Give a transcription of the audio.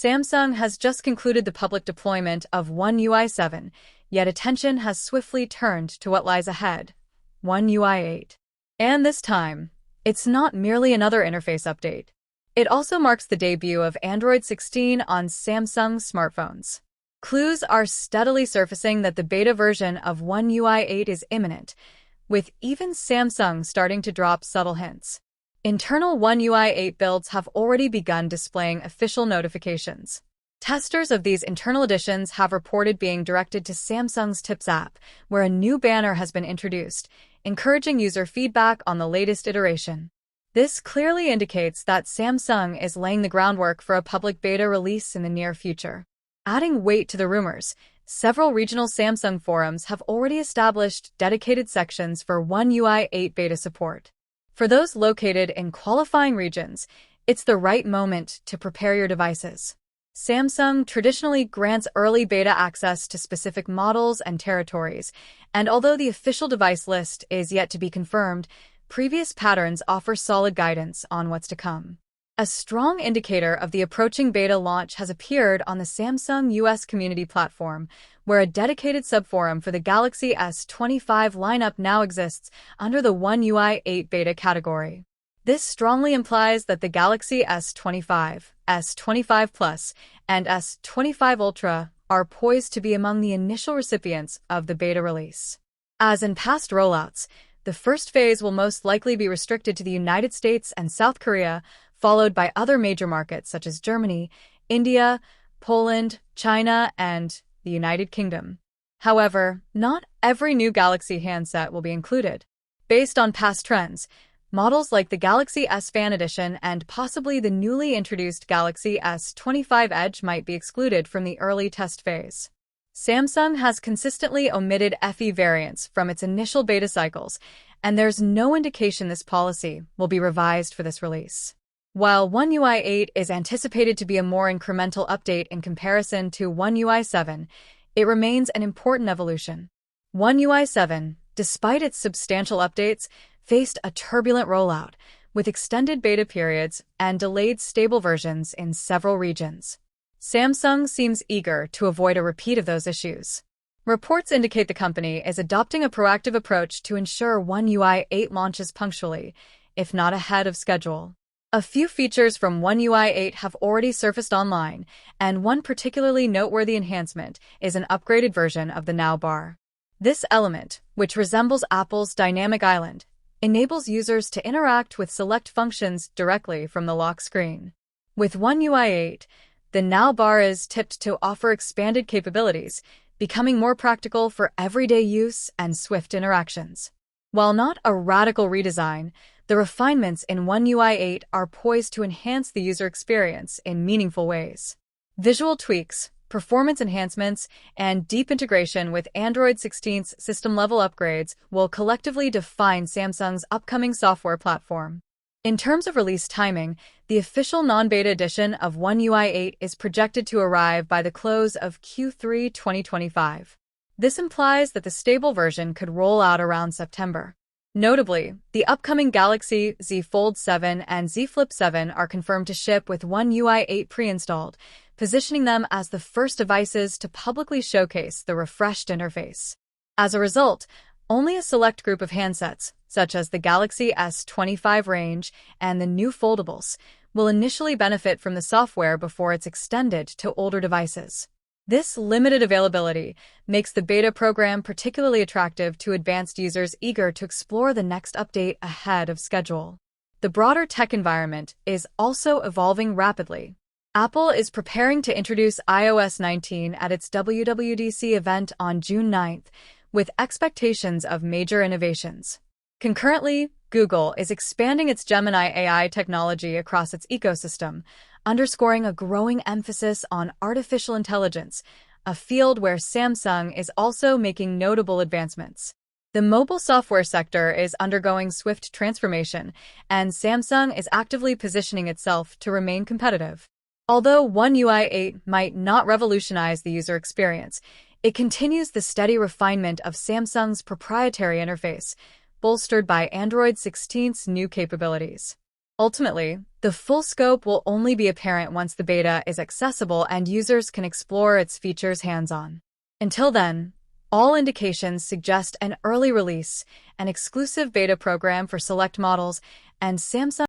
Samsung has just concluded the public deployment of One UI 7, yet attention has swiftly turned to what lies ahead, One UI 8. And this time, it's not merely another interface update. It also marks the debut of Android 16 on Samsung smartphones. Clues are steadily surfacing that the beta version of One UI 8 is imminent, with even Samsung starting to drop subtle hints. Internal One UI 8 builds have already begun displaying official notifications. Testers of these internal additions have reported being directed to Samsung's Tips app, where a new banner has been introduced, encouraging user feedback on the latest iteration. This clearly indicates that Samsung is laying the groundwork for a public beta release in the near future. Adding weight to the rumors, several regional Samsung forums have already established dedicated sections for One UI 8 beta support. For those located in qualifying regions, it's the right moment to prepare your devices. Samsung traditionally grants early beta access to specific models and territories, and although the official device list is yet to be confirmed, previous patterns offer solid guidance on what's to come. A strong indicator of the approaching beta launch has appeared on the Samsung US community platform, where a dedicated subforum for the Galaxy S25 lineup now exists under the One UI 8 beta category. This strongly implies that the Galaxy S25, S25 Plus, and S25 Ultra are poised to be among the initial recipients of the beta release. As in past rollouts, the first phase will most likely be restricted to the United States and South Korea, followed by other major markets such as Germany, India, Poland, China, and the United Kingdom. However, not every new Galaxy handset will be included. Based on past trends, models like the Galaxy S Fan Edition and possibly the newly introduced Galaxy S25 Edge might be excluded from the early test phase. Samsung has consistently omitted FE variants from its initial beta cycles, and there's no indication this policy will be revised for this release. While One UI 8 is anticipated to be a more incremental update in comparison to One UI 7, it remains an important evolution. One UI 7, despite its substantial updates, faced a turbulent rollout, with extended beta periods and delayed stable versions in several regions. Samsung seems eager to avoid a repeat of those issues. Reports indicate the company is adopting a proactive approach to ensure One UI 8 launches punctually, if not ahead of schedule. A few features from One UI 8 have already surfaced online, and one particularly noteworthy enhancement is an upgraded version of the Now bar. This element, which resembles Apple's Dynamic Island, enables users to interact with select functions directly from the lock screen. With One UI 8, the Now bar is tipped to offer expanded capabilities, becoming more practical for everyday use and swift interactions. While not a radical redesign, the refinements in One UI 8 are poised to enhance the user experience in meaningful ways. Visual tweaks, performance enhancements, and deep integration with Android 16's system-level upgrades will collectively define Samsung's upcoming software platform. In terms of release timing, the official non-beta edition of One UI 8 is projected to arrive by the close of Q3 2025. This implies that the stable version could roll out around September. Notably, the upcoming Galaxy Z Fold 7 and Z Flip 7 are confirmed to ship with One UI 8 pre-installed, positioning them as the first devices to publicly showcase the refreshed interface. As a result, only a select group of handsets, such as the Galaxy S25 range and the new foldables, will initially benefit from the software before it's extended to older devices. This limited availability makes the beta program particularly attractive to advanced users eager to explore the next update ahead of schedule. The broader tech environment is also evolving rapidly. Apple is preparing to introduce iOS 19 at its WWDC event on June 9th, with expectations of major innovations. Concurrently, Google is expanding its Gemini AI technology across its ecosystem, underscoring a growing emphasis on artificial intelligence, a field where Samsung is also making notable advancements. The mobile software sector is undergoing swift transformation, and Samsung is actively positioning itself to remain competitive. Although One UI 8 might not revolutionize the user experience, it continues the steady refinement of Samsung's proprietary interface, bolstered by Android 16's new capabilities. Ultimately, the full scope will only be apparent once the beta is accessible and users can explore its features hands-on. Until then, all indications suggest an early release, an exclusive beta program for select models, and Samsung